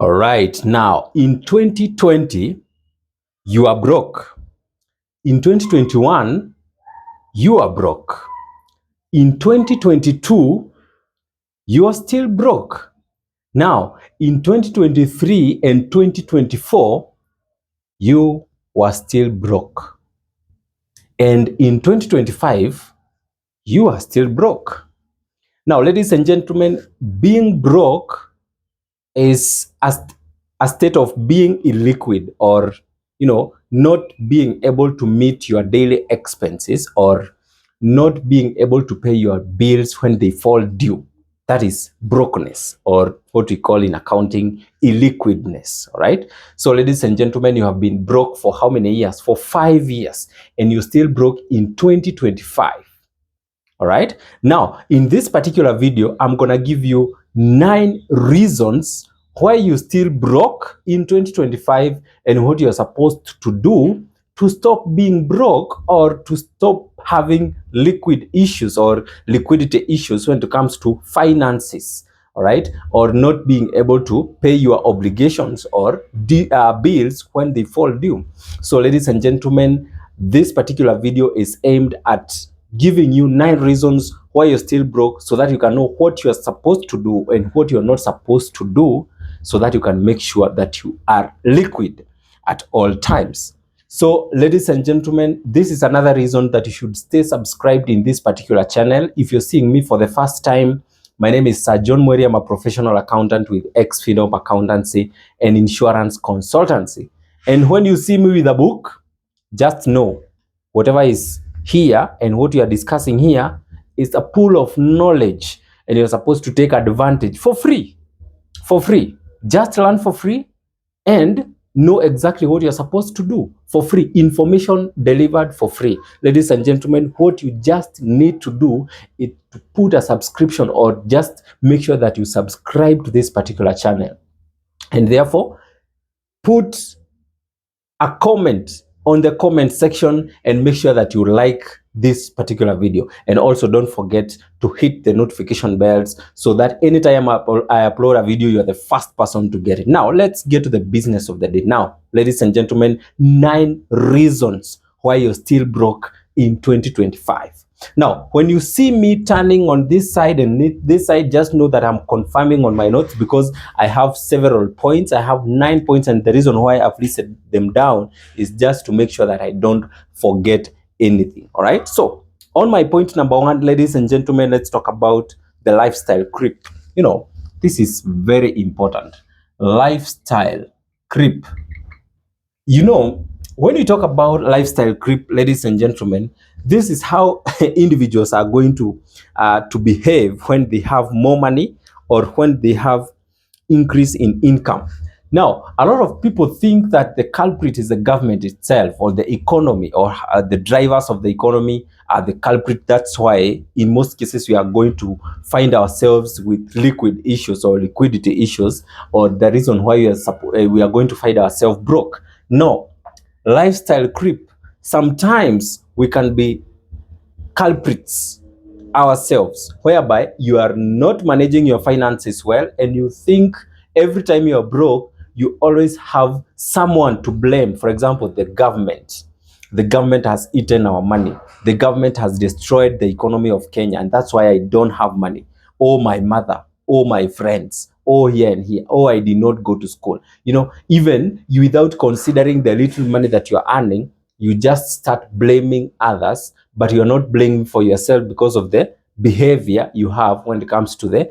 All right, now in 2020, you are broke. In 2021, you are broke. In 2022, you are still broke. Now, in 2023 and 2024, you were still broke. And in 2025, you are still broke. Now, ladies and gentlemen, being broke is a state of being illiquid, or not being able to meet your daily expenses, or not being able to pay your bills when they fall due. That is brokenness, or what we call in accounting illiquidness. All right, so ladies and gentlemen, you have been broke for how many years? For 5 years, and you still broke in 2025. All right, now in this particular video, I'm gonna give you 9 reasons why you still broke in 2025 and what you're supposed to do to stop being broke, or to stop having liquid issues or liquidity issues when it comes to finances. All right, or not being able to pay your obligations or bills when they fall due. So ladies and gentlemen, this particular video is aimed at giving you 9 reasons why you're still broke, so that you can know what you're supposed to do and what you're not supposed to do, so that you can make sure that you are liquid at all times. So ladies and gentlemen, this is another reason that you should stay subscribed in this particular channel. If you're seeing me for the first time, my name is Sir John Mweri. I'm a professional accountant with X-Finop Accountancy and Insurance Consultancy. And when you see me with a book, just know whatever is here and what you are discussing here is a pool of knowledge, and you're supposed to take advantage for free. For free. Just learn for free and know exactly what you're supposed to do for free. Information delivered for free. Ladies and gentlemen, what you just need to do is to put a subscription, or just make sure that you subscribe to this particular channel. And therefore, put a comment on the comment section and make sure that you like this particular video. And also don't forget to hit the notification bells, so that anytime I upload a video, you're the first person to get it. Now let's get to the business of the day. Now, ladies and gentlemen, 9 reasons why you're still broke in 2025. Now, when you see me turning on this side and this side, just know that I'm confirming on my notes, because I have several points. I have 9 points, and the reason why I've listed them down is just to make sure that I don't forget anything. All right, so on my point number 1, ladies and gentlemen, let's talk about the lifestyle creep. This is very important. Lifestyle creep. When you talk about lifestyle creep, ladies and gentlemen, this is how individuals are going to behave when they have more money, or when they have increase in income. Now, a lot of people think that the culprit is the government itself, or the economy, or the drivers of the economy are the culprit. That's why in most cases we are going to find ourselves with liquid issues or liquidity issues, or the reason why we are going to find ourselves broke. No, lifestyle creep, sometimes we can be culprits ourselves, whereby you are not managing your finances well, and you think every time you are broke, you always have someone to blame. For example, the government. The government has eaten our money. The government has destroyed the economy of Kenya, and that's why I don't have money. Oh, my mother. Oh, my friends. Oh, here and here. Oh, I did not go to school. Even you, without considering the little money that you are earning, you just start blaming others, but you're not blaming for yourself because of the behavior you have when it comes to the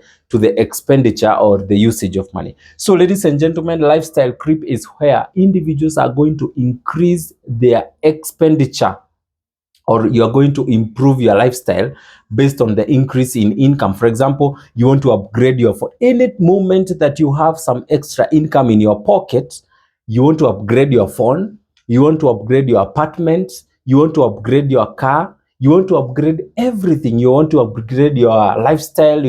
expenditure or the usage of money. So ladies and gentlemen, lifestyle creep is where individuals are going to increase their expenditure, or you are going to improve your lifestyle based on the increase in income. For example, you want to upgrade your phone. Any moment that you have some extra income in your pocket, you want to upgrade your phone, you want to upgrade your apartment, you want to upgrade your car, you want to upgrade everything. You want to upgrade your lifestyle,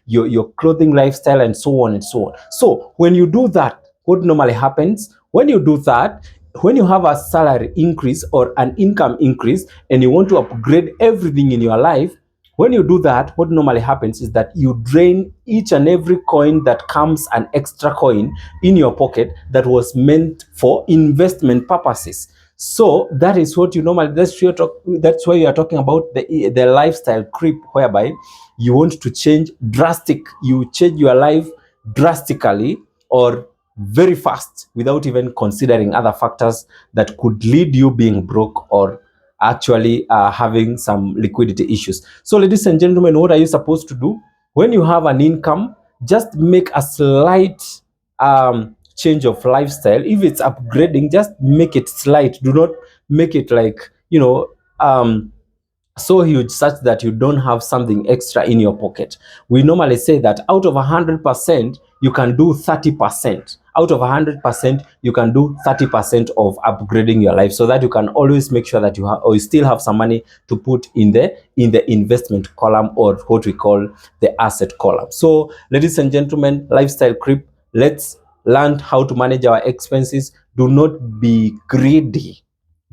your clothing lifestyle, and so on and so on. So when you do that, what normally happens when you do that, when you have a salary increase or an income increase, and you want to upgrade everything in your life, When you do that, what normally happens is that you drain each and every coin that comes, an extra coin in your pocket that was meant for investment purposes. So that is what you normally, that's why you are talking about the lifestyle creep, whereby you want to you change your life drastically or very fast without even considering other factors that could lead you being broke or actually having some liquidity issues. So ladies and gentlemen, what are you supposed to do? When you have an income, just make a slight change of lifestyle. If it's upgrading, just make it slight. Do not make it like, so huge such that you don't have something extra in your pocket. We normally say that out of 100%, you can do 30%. Out of 100%, you can do 30% of upgrading your life, so that you can always make sure that you still have some money to put in the investment column, or what we call the asset column. So, ladies and gentlemen, lifestyle creep, let's learn how to manage our expenses. Do not be greedy.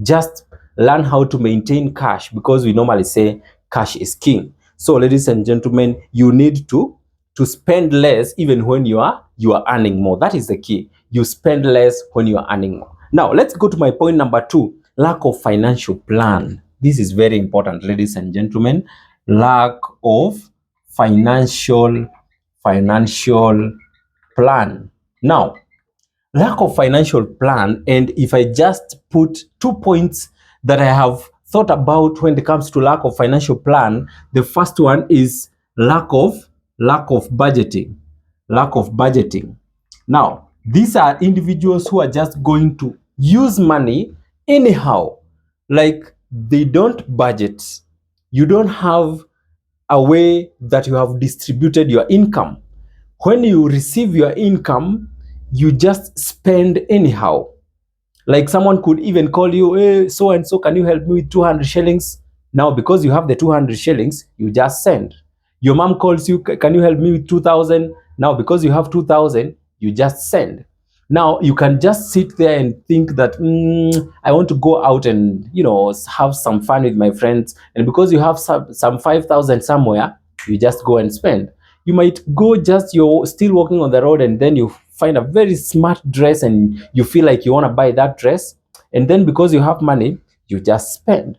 Just learn how to maintain cash, because we normally say cash is king. So ladies and gentlemen, you need to spend less even when you are earning more. That is the key. You spend less when you are earning more. Now let's go to my point number 2, lack of financial plan. This is very important, ladies and gentlemen. Lack of financial plan. Now, lack of financial plan, and if I just put 2 points that I have thought about when it comes to lack of financial plan, the first one is lack of budgeting. Lack of budgeting. Now, these are individuals who are just going to use money anyhow, like they don't budget. You don't have a way that you have distributed your income. When you receive your income, you just spend anyhow. Like someone could even call you, hey, so and so, can you help me with 200 shillings? Now, because you have the 200 shillings, you just send. Your mom calls you, can you help me with 2,000? Now, because you have 2,000, you just send. Now, you can just sit there and think that, I want to go out and, have some fun with my friends. And because you have some 5,000 somewhere, you just go and spend. You might go, just you're still walking on the road, and then you find a very smart dress and you feel like you want to buy that dress, and then because you have money, you just spend.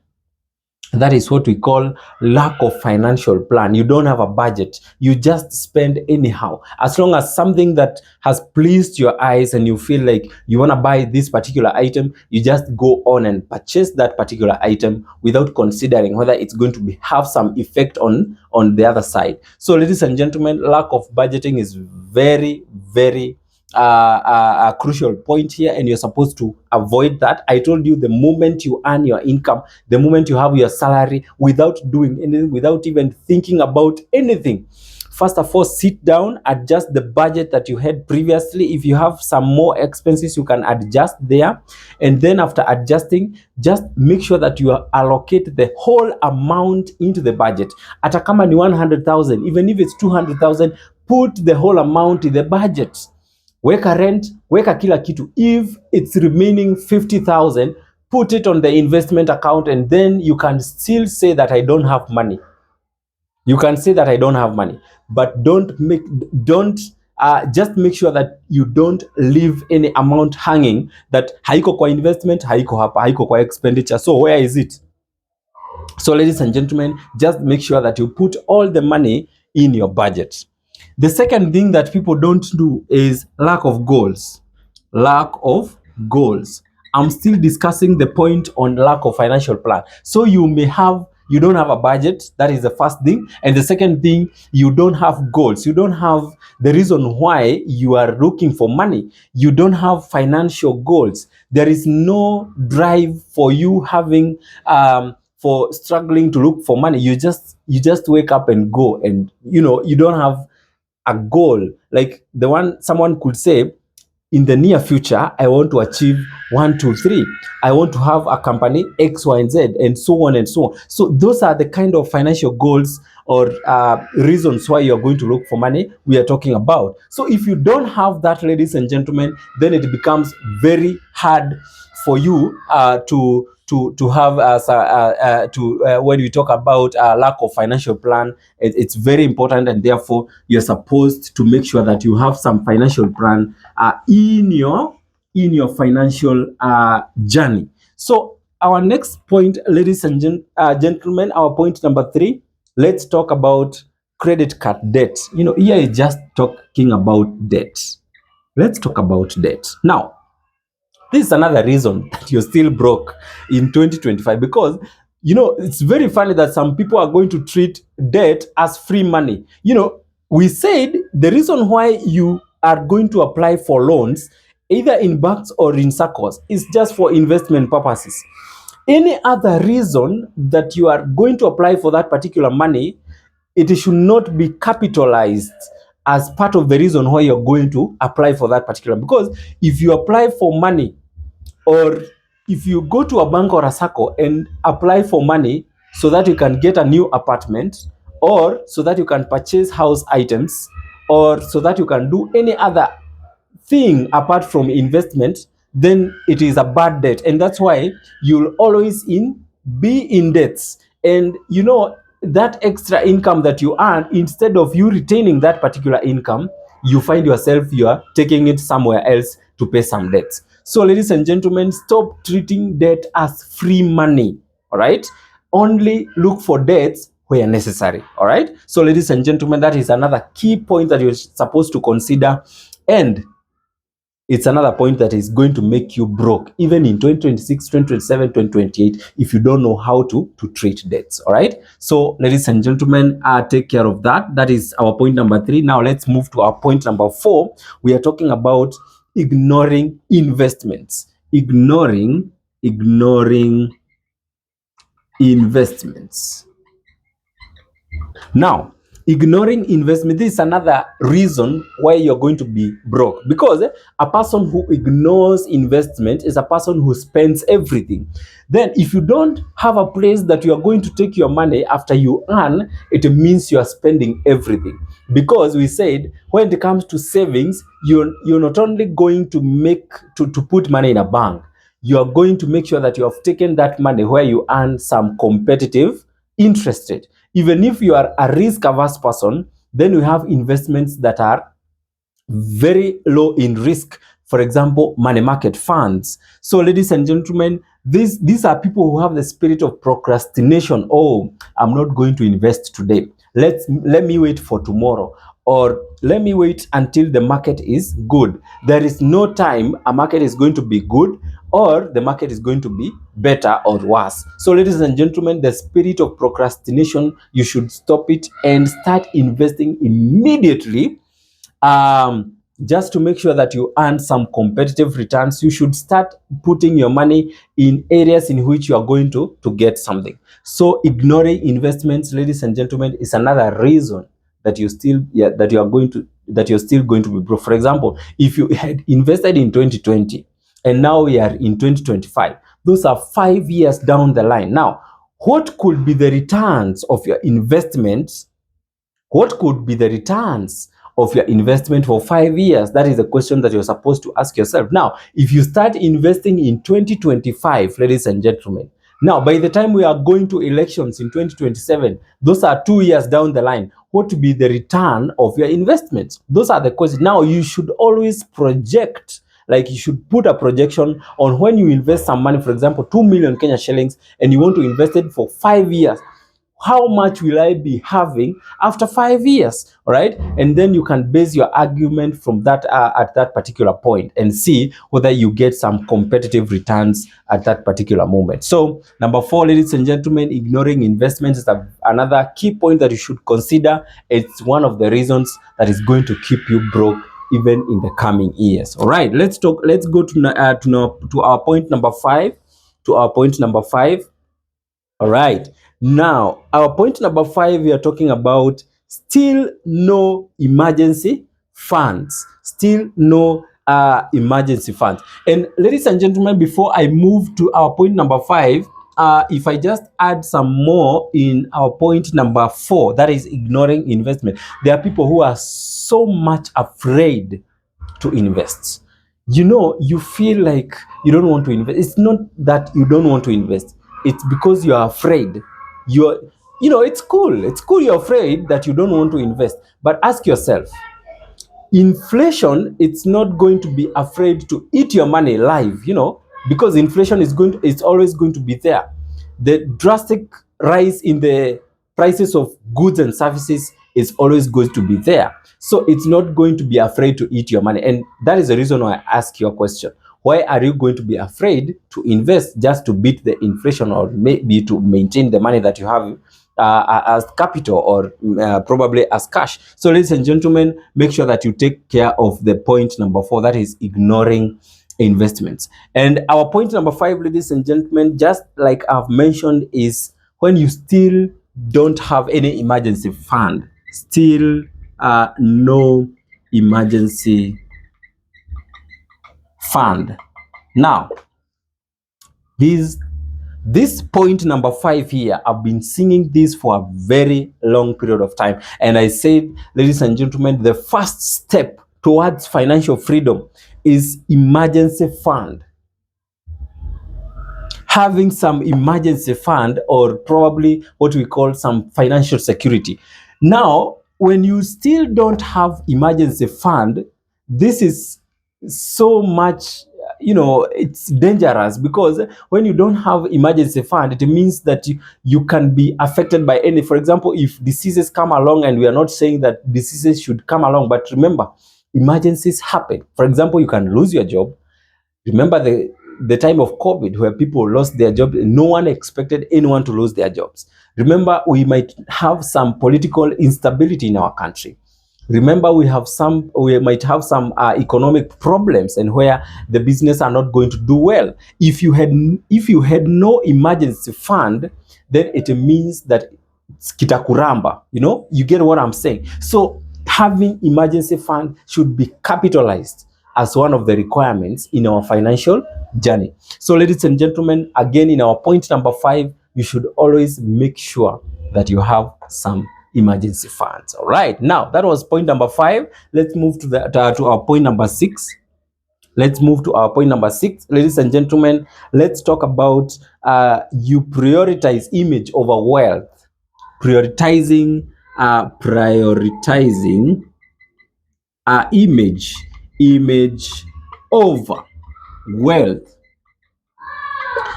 That is what we call lack of financial plan. You don't have a budget. You just spend anyhow. As long as something that has pleased your eyes and you feel like you want to buy this particular item, you just go on and purchase that particular item without considering whether it's going to have some effect on the other side. So, ladies and gentlemen, lack of budgeting is very, very a crucial point here, and you're supposed to avoid that. I told you, the moment you earn your income, the moment you have your salary, without doing anything, without even thinking about anything, first of all, sit down, adjust the budget that you had previously. If you have some more expenses, you can adjust there. And then after adjusting, just make sure that you allocate the whole amount into the budget. Hata kama ni 100,000, even if it's 200,000, put the whole amount in the budget. Weka rent, weka kila kitu. If it's remaining 50,000, put it on the investment account, and then you can still say that I don't have money. You can say that I don't have money, but just make sure that you don't leave any amount hanging, that haiko kwa investment, haiko hapa, haiko kwa expenditure. So where is it? So ladies and gentlemen, just make sure that you put all the money in your budget. The second thing that people don't do is lack of goals. Lack of goals. I'm still discussing the point on lack of financial plan. So you don't have a budget. That is the first thing. And the second thing, you don't have goals. You don't have the reason why you are looking for money. You don't have financial goals. There is no drive for you having for struggling to look for money. You just wake up and go, and you don't have a goal. Like the one someone could say, in the near future, I want to achieve 1, 2, 3. I want to have a company X, Y, and Z, and so on and so on. So those are the kind of financial goals or reasons why you're going to look for money we are talking about. So if you don't have that, ladies and gentlemen, then it becomes very hard for you to to have when we talk about lack of financial plan, it's very important, and therefore you're supposed to make sure that you have some financial plan in your financial journey. So our next point, ladies and gentlemen, our point number 3, let's talk about credit card debt. You know, here is just talking about debt. Let's talk about debt. Now, this is another reason that you're still broke in 2025, because you know it's very funny that some people are going to treat debt as free money. You know, we said the reason why you are going to apply for loans either in banks or in SACCOs is just for investment purposes. Any other reason that you are going to apply for that particular money, it should not be capitalized as part of the reason why you're going to apply for that particular. Because if you apply for money, or if you go to a bank or a SACCO and apply for money so that you can get a new apartment, or so that you can purchase house items, or so that you can do any other thing apart from investment, then it is a bad debt, and that's why you'll always be in debts. And you know, that extra income that you earn, instead of you retaining that particular income, you find yourself you are taking it somewhere else to pay some debts. So ladies and gentlemen, stop treating debt as free money. All right, only look for debts where necessary. All right, so ladies and gentlemen, that is another key point that you're supposed to consider, and it's another point that is going to make you broke even in 2026, 2027, 2028 if you don't know how to treat debts. All right, so ladies and gentlemen, take care of that. That is our point number 3. Now let's move to our point number 4. We are talking about ignoring investments. Ignoring investments. Now, ignoring investment, this is another reason why you're going to be broke, because a person who ignores investment is a person who spends everything. Then if you don't have a place that you are going to take your money after you earn, it means you are spending everything. Because we said when it comes to savings, you're not only going to put money in a bank, you are going to make sure that you have taken that money where you earn some competitive interest rate. Even if you are a risk-averse person, then we have investments that are very low in risk. For example, money market funds. So ladies and gentlemen, these are people who have the spirit of procrastination. Oh, I'm not going to invest today. Let me wait for tomorrow, or let me wait until the market is good. There is no time a market is going to be good, or the market is going to be better or worse. So ladies and gentlemen, the spirit of procrastination, you should stop it and start investing immediately, just to make sure that you earn some competitive returns. You should start putting your money in areas in which you are going to get something. So ignoring investments, ladies and gentlemen, is another reason that you're still going to be broke. For example, if you had invested in 2020 and now we are in 2025, those are 5 years down the line. Now, what could be the returns of your investments? What could be the returns of your investment for 5 years? That is the question that you're supposed to ask yourself. Now, if you start investing in 2025, ladies and gentlemen, now by the time we are going to elections in 2027, those are 2 years down the line. What would be the return of your investments? Those are the questions. Now, you should always project. Like, you should put a projection on when you invest some money, for example, 2 million Kenya shillings, and you want to invest it for 5 years. How much will I be having after 5 years? All right, and then you can base your argument from that at that particular point, and see whether you get some competitive returns at that particular moment. So number 4, ladies and gentlemen, ignoring investments is another key point that you should consider. It's one of the reasons that is going to keep you broke even in the coming years. All right, let's go to our point number 5. All right, now our point number 5, we are talking about still no emergency funds. Still no emergency funds. And ladies and gentlemen, before I move to our point number 5, if I just add some more in our point number 4, that is ignoring investment. There are people who are so much afraid to invest. you feel like you don't want to invest. It's not that you don't want to invest. It's because you are afraid. It's cool. It's cool you're afraid that you don't want to invest. But ask yourself, inflation, it's not going to be afraid to eat your money live, because inflation it's always going to be there. The drastic rise in the prices of goods and services is always going to be there. So it's not going to be afraid to eat your money. And that is the reason why I ask your question. Why are you going to be afraid to invest just to beat the inflation, or maybe to maintain the money that you have as capital, or probably as cash? So ladies and gentlemen, make sure that you take care of the point number 4, that is ignoring investments. And our point number 5, ladies and gentlemen, just like I've mentioned, is when you still don't have any emergency fund. Still no emergency fund. Now, this point number 5 here, I've been singing this for a very long period of time. And I said, ladies and gentlemen, the first step towards financial freedom is emergency fund. Having some emergency fund, or probably what we call some financial security. Now, when you still don't have emergency fund, this is so much, it's dangerous, because when you don't have emergency fund, it means that you can be affected by any, for example, if diseases come along, and we are not saying that diseases should come along, but remember, emergencies happen. For example, you can lose your job. Remember the time of COVID, where people lost their jobs. No one expected anyone to lose their jobs. Remember, we might have some political instability in our country. Remember, we might have some economic problems, and where the business are not going to do well. If you had no emergency fund, then it means that it's kitakuramba. You get what I'm saying? So having emergency fund should be capitalized as one of the requirements in our financial journey. So ladies and gentlemen, again, in our point number 5, you should always make sure that you have some emergency funds. All right, now that was point number 5. Let's move to our point number 6. Let's move to our point number 6. Ladies and gentlemen, let's talk about you prioritize image over wealth. Prioritizing image over wealth.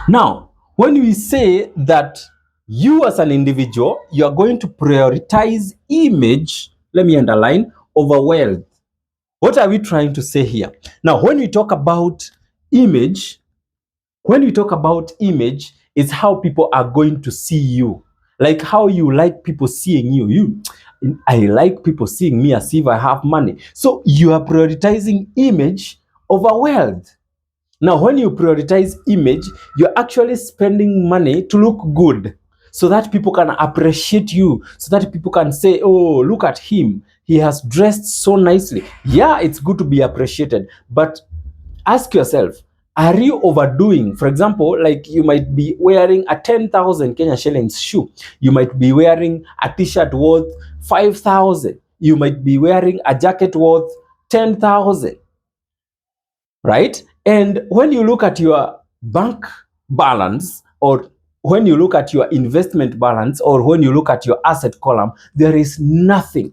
Now, when we say that you as an individual, you are going to prioritize image, let me underline, over wealth. What are we trying to say here? Now, when we talk about image, it's how people are going to see you. Like how you like people seeing you. I like people seeing me as if I have money. So you are prioritizing image over wealth. Now, when you prioritize image, you're actually spending money to look good, so that people can appreciate you, so that people can say, oh, look at him. He has dressed so nicely. Yeah, it's good to be appreciated. But ask yourself, are you overdoing? For example, like you might be wearing a 10,000 Kenya shillings shoe. You might be wearing a t-shirt worth 5,000. You might be wearing a jacket worth 10,000. Right? And when you look at your bank balance, or when you look at your investment balance, or when you look at your asset column, there is nothing.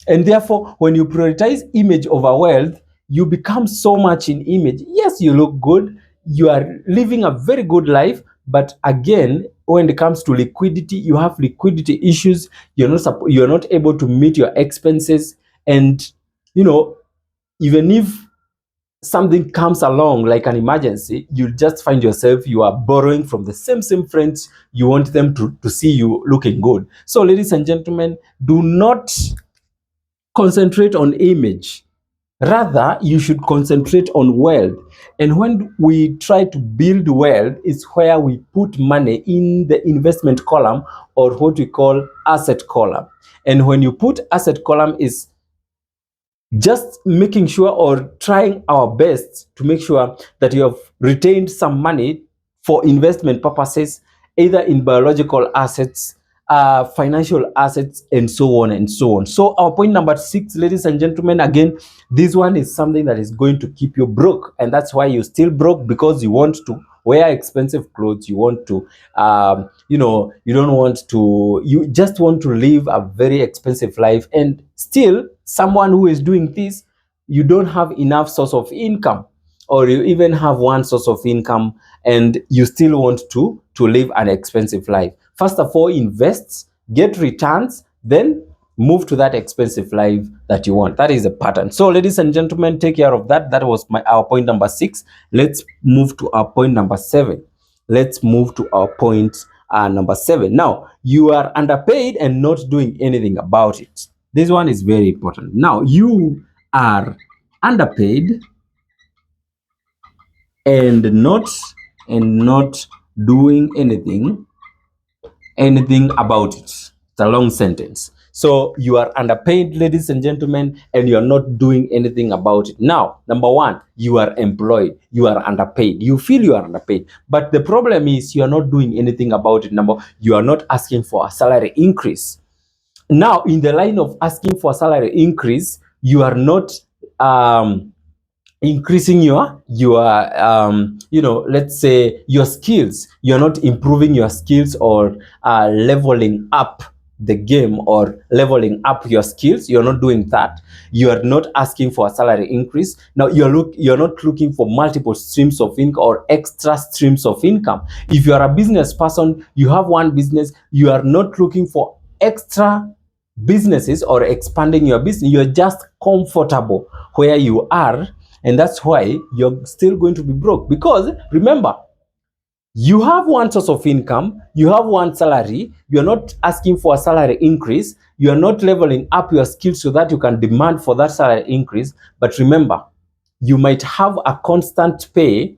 And therefore, when you prioritize image over wealth, you become so much in image. Yes, you look good. You are living a very good life. But again, when it comes to liquidity, you have liquidity issues. You're not able to meet your expenses. And, even if something comes along like an emergency, you just find yourself, you are borrowing from the same friends. You want them to see you looking good. So ladies and gentlemen, do not concentrate on image. Rather, you should concentrate on wealth. And when we try to build wealth, is where we put money in the investment column, or what we call asset column. And when you put asset column, is just making sure, or trying our best to make sure that you have retained some money for investment purposes, either in biological assets, financial assets, and so on and so on. So our point number 6, ladies and gentlemen, again, this one is something that is going to keep you broke, and that's why you're still broke, because you want to wear expensive clothes, you want to you don't want to, you just want to live a very expensive life, and still someone who is doing this, you don't have enough source of income, or you even have one source of income, and you still want to live an expensive life. First of all, invest, get returns, then move to that expensive life that you want. That is a pattern. So ladies and gentlemen, take care of that. That was our point number 6. Let's move to our point number 7. Let's move to our point number 7. Now, you are underpaid and not doing anything about it. This one is very important. Now, you are underpaid and not doing anything about it. It's a long sentence. So you are underpaid, ladies and gentlemen, and you are not doing anything about it. Now, number 1, you are employed, you are underpaid, you feel you are underpaid, but the problem is you are not doing anything about it. You are not asking for a salary increase. Now, in the line of asking for a salary increase, you are not increasing your let's say your skills. You're not improving your skills, or leveling up the game, or leveling up your skills. You're not doing that. You are not asking for a salary increase. Now you're not looking for multiple streams of income or extra streams of income. If you are a business person, you have one business, you are not looking for extra businesses or expanding your business. You're just comfortable where you are, and that's why you're still going to be broke. Because remember, you have one source of income, you have one salary, you're not asking for a salary increase, you're not leveling up your skills so that you can demand for that salary increase. But remember, you might have a constant pay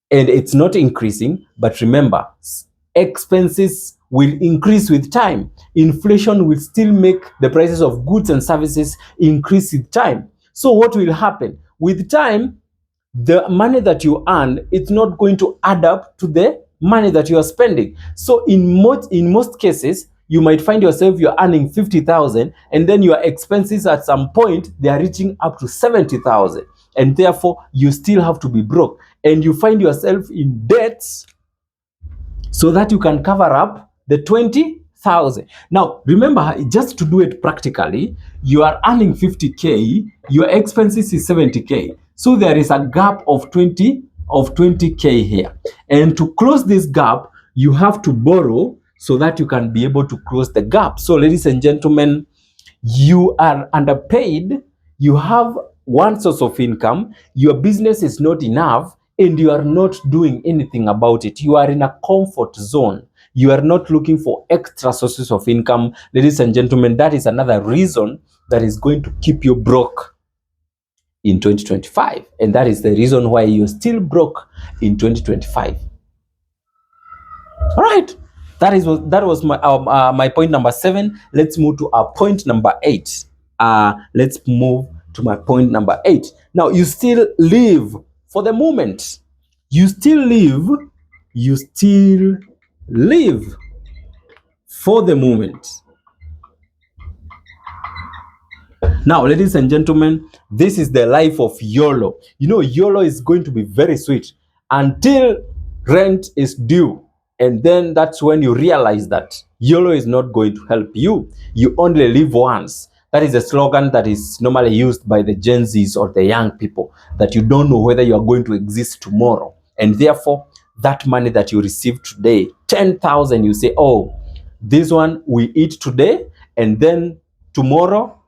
and it's not increasing, but remember, expenses will increase with time. Inflation will still make the prices of goods and services increase with time. So what will happen? With time, the money that you earn, it's not going to add up to the money that you are spending. So in most cases, you might find yourself you're earning 50,000, and then your expenses at some point they are reaching up to 70,000, and therefore you still have to be broke, and you find yourself in debts so that you can cover up the 20,000. Now, remember, just to do it practically, you are earning 50K, your expenses is 70K. So there is a gap of 20K here. And to close this gap, you have to borrow so that you can be able to close the gap. So ladies and gentlemen, you are underpaid, you have one source of income, your business is not enough, and you are not doing anything about it. You are in a comfort zone. You are not looking for extra sources of income. Ladies and gentlemen, that is another reason that is going to keep you broke in 2025. And that is the reason why you're still broke in 2025. All right. That was my point number 7. Let's move to our point number 8. Let's move to my point number 8. Now, you still live for the moment. You still live for the moment. Now, ladies and gentlemen, this is the life of YOLO. You know, YOLO is going to be very sweet until rent is due. And then that's when you realize that YOLO is not going to help you. You only live once. That is a slogan that is normally used by the Gen Zs or the young people, that you don't know whether you are going to exist tomorrow. And therefore, that money that you receive today, 10,000, you say, oh, this one we eat today, and then tomorrow,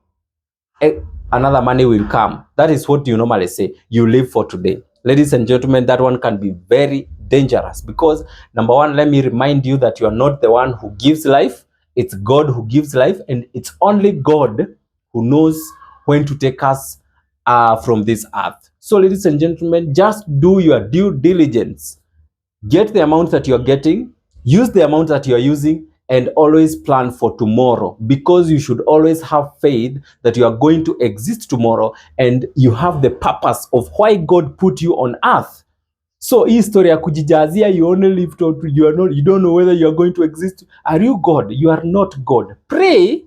another money will come. That is what you normally say. You live for today. Ladies and gentlemen, that one can be very dangerous, because number 1, let me remind you that you are not the one who gives life. It's God who gives life, and it's only God who knows when to take us from this earth. So ladies and gentlemen, just do your due diligence. Get the amount that you're getting, use the amount that you're using, and always plan for tomorrow, because you should always have faith that you are going to exist tomorrow, and you have the purpose of why God put you on earth. So hii story ya kujijazia, you only live to, you don't know whether you are going to exist. Are you God? You are not God. Pray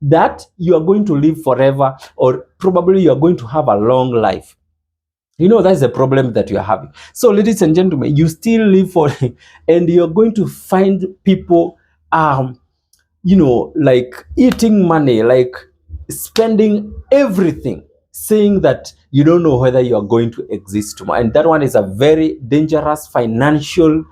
that you are going to live forever, or probably you are going to have a long life. That's the problem that you are having. So ladies and gentlemen, you still live for and you're going to find people like eating money, like spending everything, saying that you don't know whether you are going to exist tomorrow. And that one is a very dangerous financial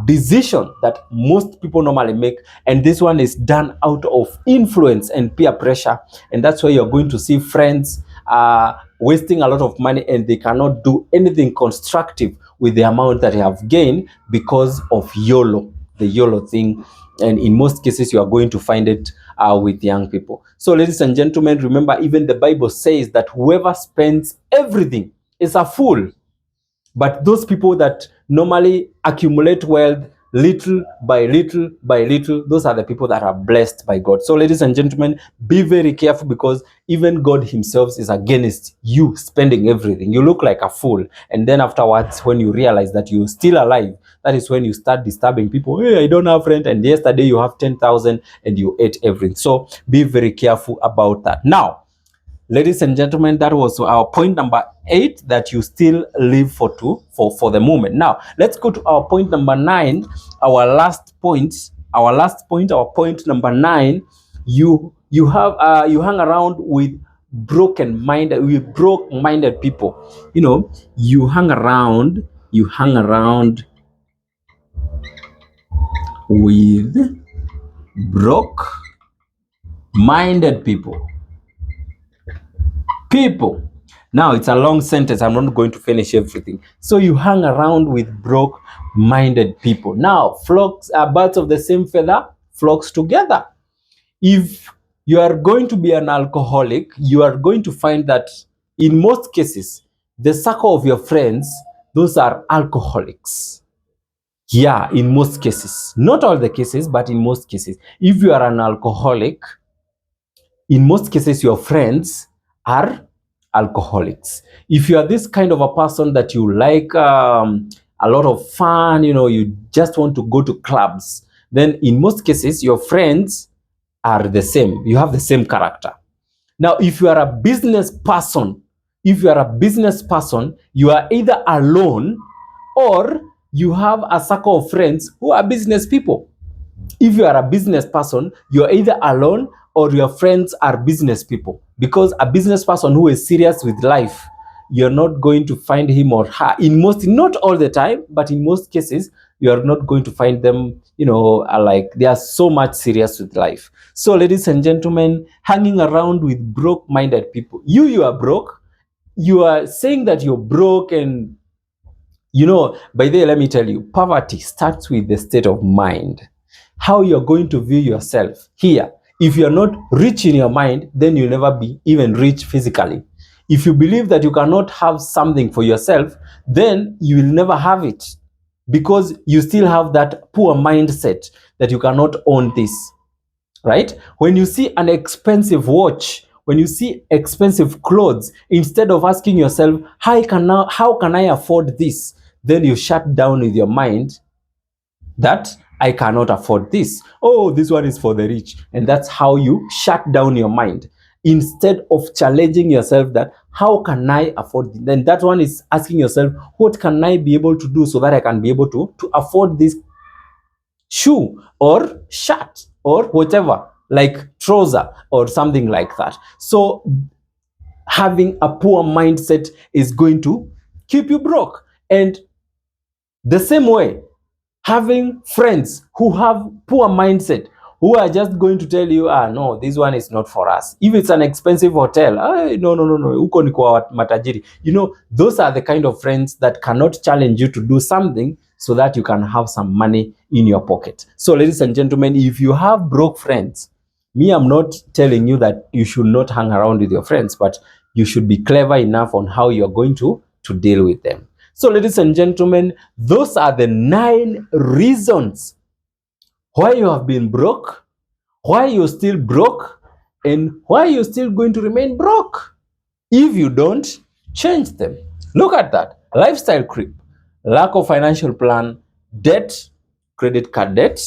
decision that most people normally make. And this one is done out of influence and peer pressure. And that's why you're going to see friends wasting a lot of money, and they cannot do anything constructive with the amount that they have gained because of YOLO, the YOLO thing. And in most cases, you are going to find it with young people. So ladies and gentlemen, remember, even the Bible says that whoever spends everything is a fool. But those people that normally accumulate wealth little by little by little, those are the people that are blessed by God. So ladies and gentlemen, be very careful, because even God himself is against you spending everything. You look like a fool, and then afterwards, when you realize that you're still alive, that is when you start disturbing people. Hey, I don't have rent, and yesterday you have 10,000 and you ate everything. So be very careful about that. Now, ladies and gentlemen, that was our point number 8, that you still live for the moment. Now, let's go to our point number 9, our last point. Our point number 9, you hang around with broke-minded people. You hang around with broke-minded people. Now, it's a long sentence. I'm not going to finish everything. So you hang around with broke-minded people. Now, birds of the same feather flocks together. If you are going to be an alcoholic, you are going to find that in most cases, the circle of your friends, those are alcoholics. Yeah, in most cases. Not all the cases, but in most cases. If you are an alcoholic, in most cases, your friends are alcoholics. If you are this kind of a person that you like a lot of fun, you just want to go to clubs, then in most cases, your friends are the same. You have the same character. Now, if you are a business person, you are either alone or you have a circle of friends who are business people. If you are a business person, you are either alone or your friends are business people. Because a business person who is serious with life, you're not going to find him or her, not all the time, but in most cases, you are not going to find them, like they are so much serious with life. So ladies and gentlemen, hanging around with broke-minded people. You are broke. You are saying that you're broke, and by the way, let me tell you, poverty starts with the state of mind. How you're going to view yourself here. If you're not rich in your mind, then you'll never be even rich physically. If you believe that you cannot have something for yourself, then you will never have it, because you still have that poor mindset that you cannot own this, right? When you see an expensive watch, when you see expensive clothes, instead of asking yourself, how can I afford this? Then you shut down with your mind that I cannot afford this. Oh, this one is for the rich. And that's how you shut down your mind, instead of challenging yourself that how can I afford this? Then that one is asking yourself, what can I be able to do so that I can be able to afford this shoe or shirt or whatever, like trouser or something like that. So having a poor mindset is going to keep you broke. And the same way, having friends who have poor mindset, who are just going to tell you, no, this one is not for us. If it's an expensive hotel, no, uko ni kwa matajiri. Those are the kind of friends that cannot challenge you to do something so that you can have some money in your pocket. So ladies and gentlemen, if you have broke friends, I'm not telling you that you should not hang around with your friends, but you should be clever enough on how you're going to deal with them. So ladies and gentlemen, those are the 9 reasons why you have been broke, why you're still broke, and why you're still going to remain broke if you don't change them. Look at that. Lifestyle creep. Lack of financial plan, debt, credit card debt.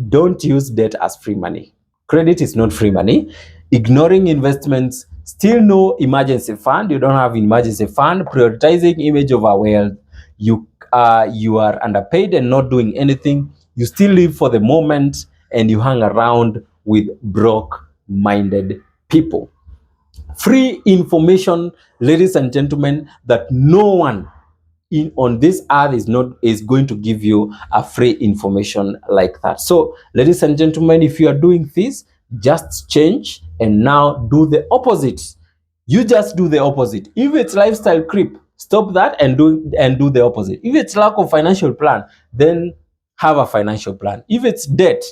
Don't use debt as free money. Credit is not free money. Ignoring investments, still no emergency fund. You don't have emergency fund. Prioritizing image over wealth. You are underpaid and not doing anything. You still live for the moment and you hang around with broke-minded people. Free information, ladies and gentlemen, that no one on this earth is going to give you a free information like that. So ladies and gentlemen, if you are doing this, just change and now do the opposite. You just do the opposite. If it's lifestyle creep, stop that and do the opposite. If it's lack of financial plan, then have a financial plan. If it's debt,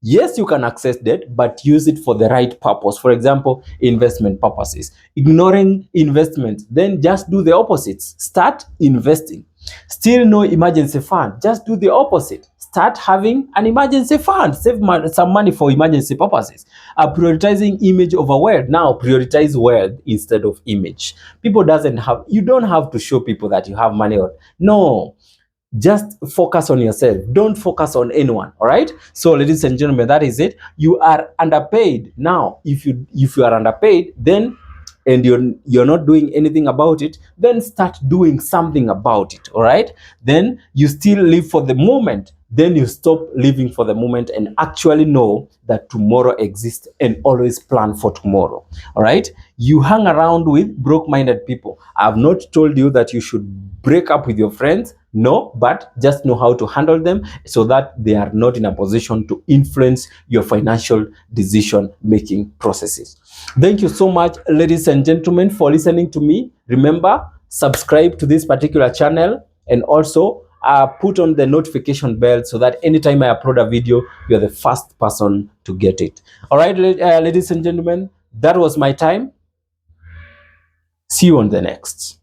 yes, you can access debt, but use it for the right purpose. For example, investment purposes. Ignoring investment, then just do the opposites. Start investing. Still no emergency fund, just do the opposite. Start having an emergency fund. Save some money for emergency purposes. Prioritizing image over wealth. Now prioritize wealth instead of image. You don't have to show people that you have money. No, just focus on yourself. Don't focus on anyone. All right. So ladies and gentlemen, that is it. You are underpaid. Now, if you are underpaid, then and you're not doing anything about it, then start doing something about it. All right. Then you still live for the moment. Then you stop living for the moment and actually know that tomorrow exists and always plan for tomorrow. All right. You hang around with broke-minded people. I've not told you that you should break up with your friends. No, but just know how to handle them so that they are not in a position to influence your financial decision-making processes. Thank you so much, ladies and gentlemen, for listening to me. Remember, subscribe to this particular channel and also put on the notification bell so that anytime I upload a video, you're the first person to get it. All right, ladies and gentlemen, that was my time. See you on the next.